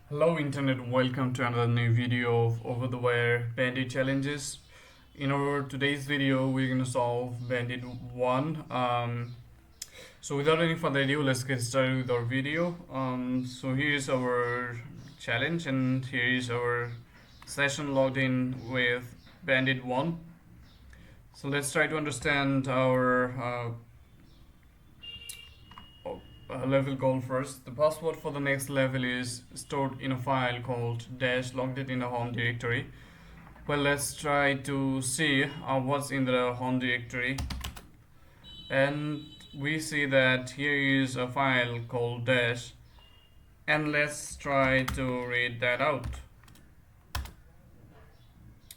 Hello internet, welcome to another new video of Over the Wire Bandit challenges. In our today's video, we're gonna solve Bandit 1. So without any further ado, let's get started with our video. So here's our challenge and here is our session logged in with Bandit 1. So let's try to understand our level goal first. The password for the next level is stored in a file called dash logged in a home directory. Well, let's try to see what's in the home directory, and we see that here is a file called dash, and let's try to read that out.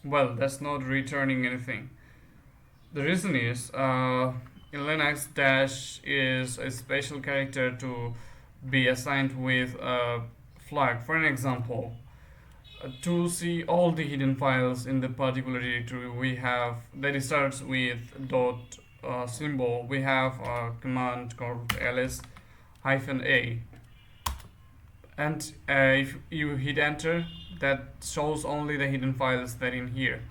Well, that's not returning anything. The reason is in Linux, dash is a special character to be assigned with a flag. For an example, to see all the hidden files in the particular directory we have that starts with dot symbol, we have a command called ls-a, and if you hit enter, that shows only the hidden files that in here.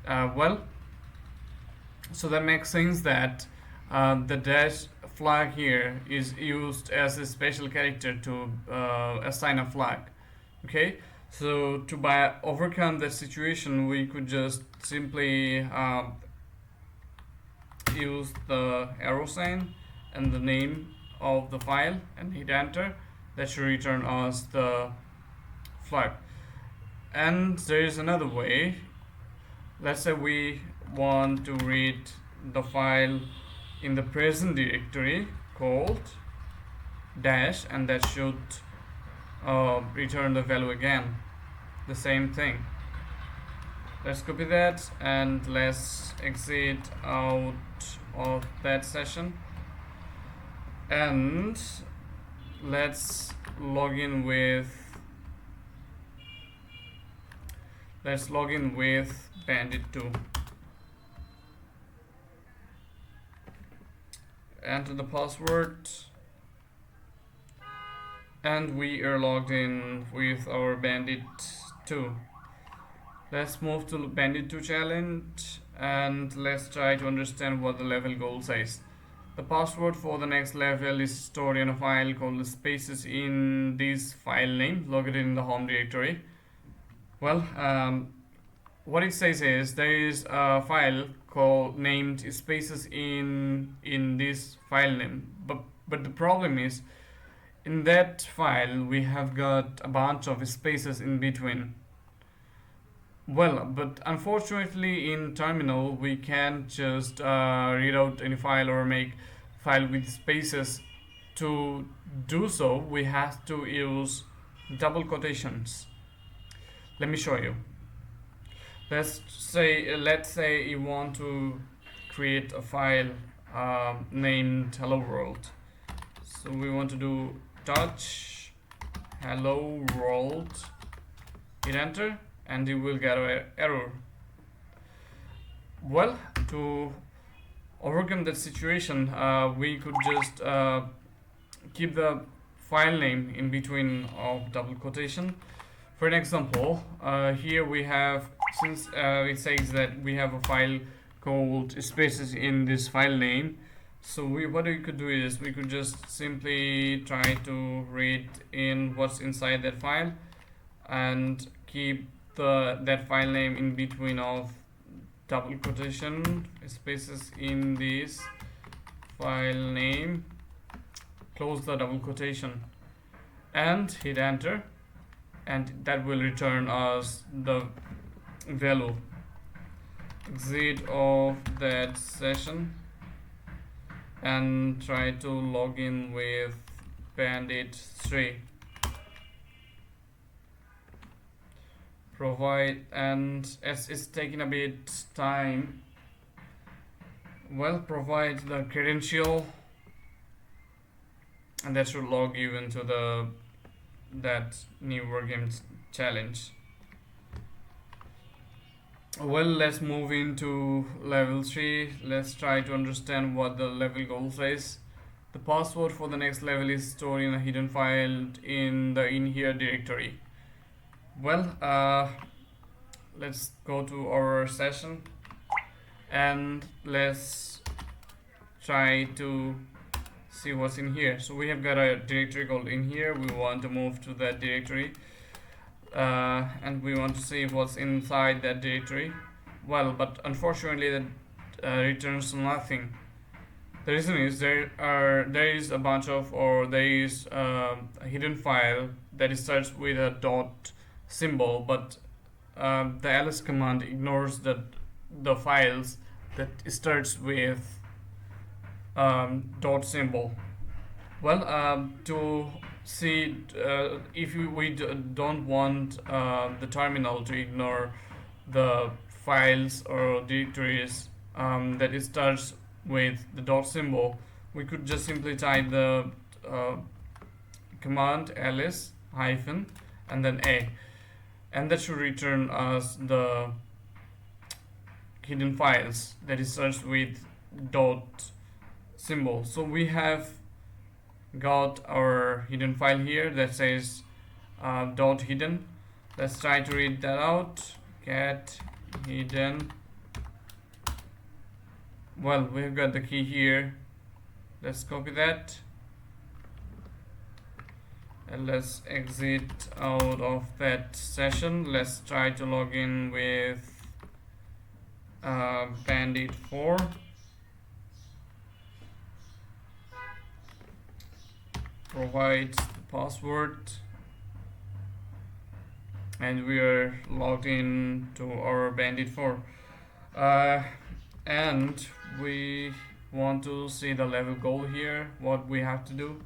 Well, so that makes sense that the dash flag here is used as a special character to assign a flag. Okay, so to overcome that situation, we could just simply use the arrow sign and the name of the file and hit enter. That should return us the flag. And there is another way. Let's say we want to read the file in the present directory called dash, and that should return the value again, the same thing. Let's copy that and let's exit out of that session, and let's log in with Bandit 2. Enter the password, and we are logged in with our Bandit 2. Let's move to Bandit 2 challenge and let's try to understand what the level goal says. The password for the next level is stored in a file called spaces in this file name located in the home directory. Well, what it says is there is a file called named spaces in this file name, but the problem is in that file we have got a bunch of spaces in between. Well, but unfortunately in terminal we can't just read out any file or make file with spaces. To do so, we have to use double quotations. Let me show you. Let's say you want to create a file named hello world. So we want to do touch hello world, hit enter, and you will get an error. Well, to overcome that situation, we could just keep the file name in between of double quotation. For an example, here we have, since it says that we have a file called spaces in this file name, so what we could do is we could just simply try to read in what's inside that file and keep that file name in between of double quotation spaces in this file name, close the double quotation and hit enter, and that will return us the value. Exit of that session and try to log in with Bandit 3. Provide, and as it's taking a bit time, well, provide the credential, and that should log you into that new wargame challenge. Well, let's move into level 3. Let's try to understand what the level goal says. The password for the next level is stored in a hidden file in the in here directory. Well, let's go to our session and let's try to see what's in here. So we have got a directory called in here. We want to move to that directory, and we want to see what's inside that directory. Well, but unfortunately that returns nothing. The reason is there is a bunch of, or there is a hidden file that starts with a dot symbol, but the ls command ignores the files that starts with dot symbol. Well, to see if we don't want the terminal to ignore the files or directories that it starts with the dot symbol, we could just simply type the command ls hyphen and then a, and that should return us the hidden files that is searched with dot symbol. So we have got our hidden file here that says dot hidden. Let's try to read that out. Cat hidden. Well, we've got the key here. Let's copy that and let's exit out of that session. Let's try to log in with Bandit 4. Provide the password, and we are logged in to our Bandit 4, and we want to see the level goal here. What we have to do,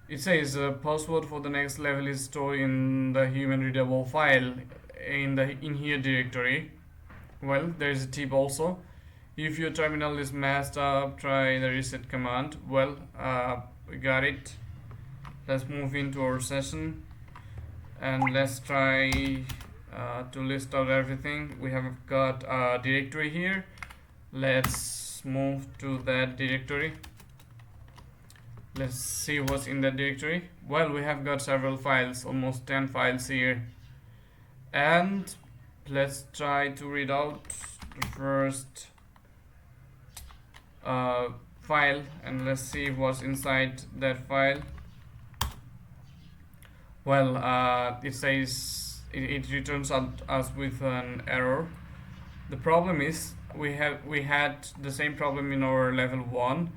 it says password for the next level is stored in the human readable file in the in here directory. Well, there is a tip also. If your terminal is messed up, try the reset command. Well, we got it. Let's move into our session and let's try to list out everything. We have got a directory here. Let's move to that directory. Let's see what's in that directory. Well, we have got several files, almost 10 files here, and let's try to read out the first file and let's see what's inside that file. Well, it says it returns us with an error. The problem is we had the same problem in our level 1,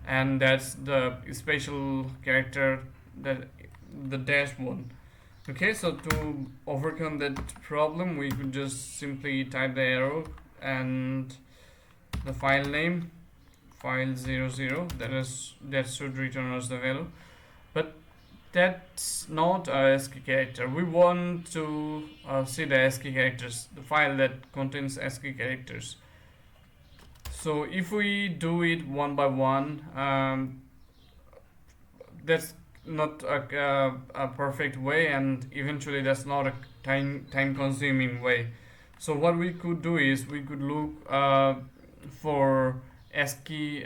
and that's the special character, that the dash one. Okay, so to overcome that problem, we could just simply type the arrow and the file name, file 00, that should return us the value. But that's not a ASCII character. We want to see the ASCII characters, the file that contains ASCII characters. So if we do it one by one, that's not a perfect way, and eventually that's not a time consuming way. So what we could do is we could look for ASCII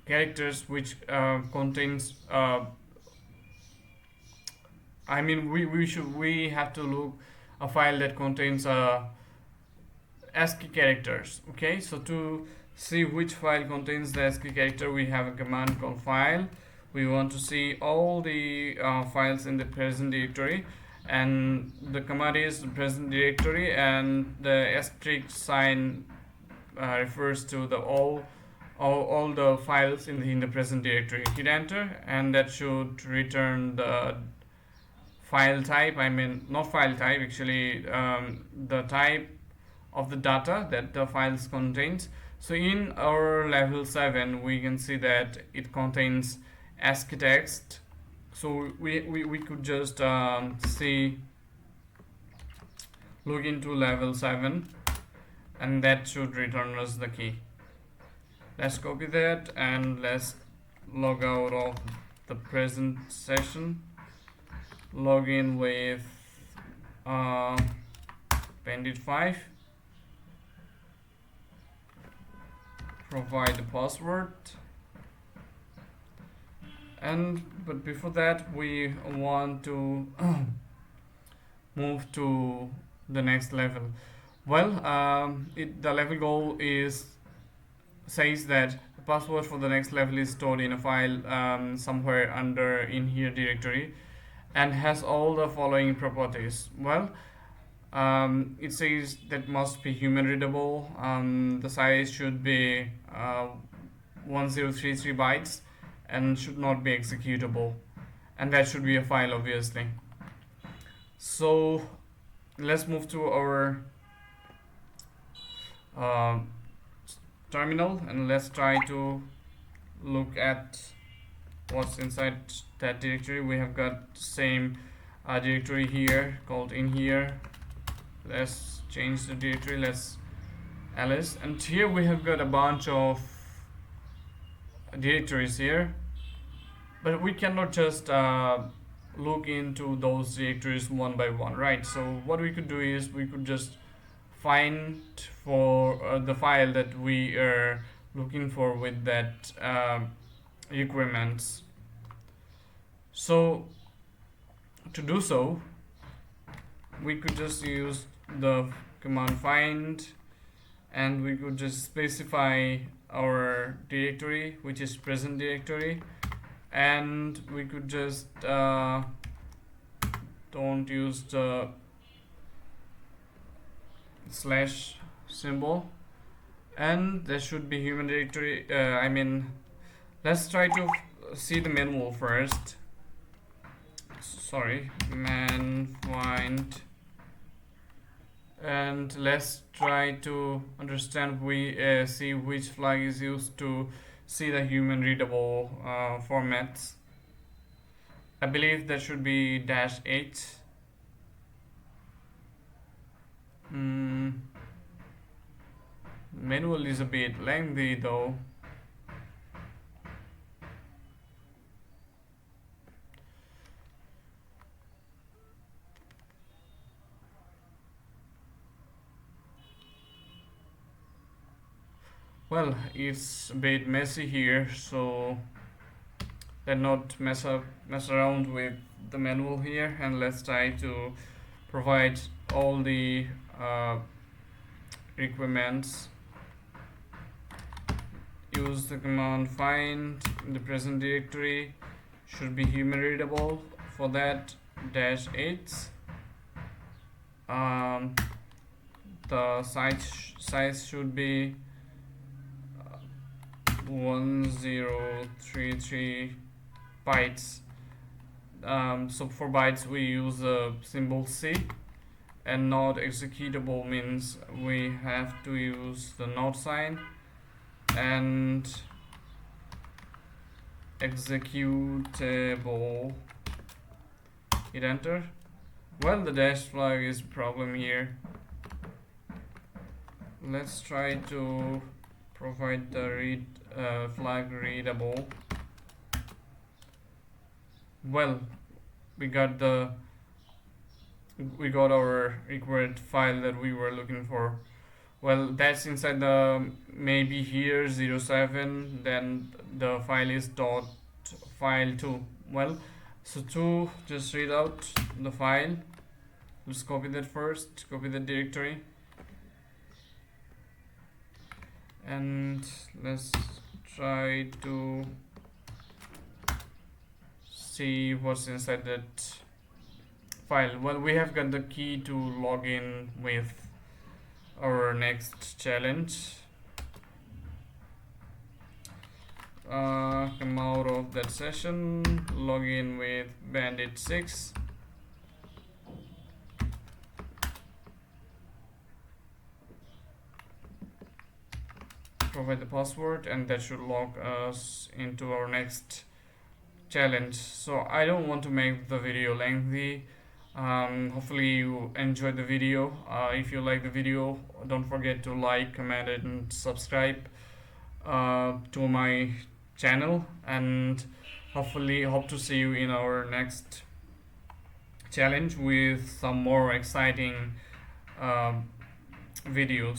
characters which contains we have to look a file that contains ASCII characters. Okay, so to see which file contains the ASCII character, we have a command called file. We want to see all the files in the present directory, and the command is the present directory, and the asterisk sign refers to the all the files in the present directory. Hit enter, and that should return the file type. I mean, not file type, actually, the type of the data that the files contains. So in our level 7, we can see that it contains ASCII text. So we could just look into level 7, and that should return us the key. Let's copy that and let's log out of the present session, log in with Bandit 5, provide the password, But before that we want to move to the next level. The level goal is says that the password for the next level is stored in a file somewhere under in here directory and has all the following properties. It says that must be human readable. The size should be 1033 bytes and should not be executable, and that should be a file obviously. So let's move to our uh, terminal and let's try to look at what's inside that directory. We have got same directory here called in here. Let's change the directory. Let's ls, and here we have got a bunch of directories here, but we cannot just look into those directories one by one, right? So what we could do is we could just find for the file that we are looking for with that requirements. So to do so, we could just use the command find, and we could just specify our directory, which is present directory, and we could just don't use the slash symbol, and there should be human directory. Let's try to see the manual first. Sorry, man find, and let's try to understand. We see which flag is used to see the human readable formats. I believe that should be -8. Manual is a bit lengthy though. Well, it's a bit messy here, so let's not mess around with the manual here, and let's try to provide all the requirements. Use the command find in the present directory, should be human readable. For that, -8. The size should be 1033 bytes. So for bytes we use the symbol C, and not executable means we have to use the not sign, and executable, hit enter. Well, the dash flag is a problem here. Let's try to provide the read flag readable. Well, we got our required file that we were looking for. Well, that's inside the maybe here 07, then the file is dot file 2. Well, so to just read out the file, let's copy that first, copy the directory, and let's try to see what's inside that file. Well, we have got the key to log in with our next challenge. Come out of that session, log in with Bandit 6. Provide the password, and that should log us into our next challenge. So I don't want to make the video lengthy. Hopefully you enjoyed the video. If you like the video, don't forget to like, comment, and subscribe to my channel, and hopefully hope to see you in our next challenge with some more exciting videos.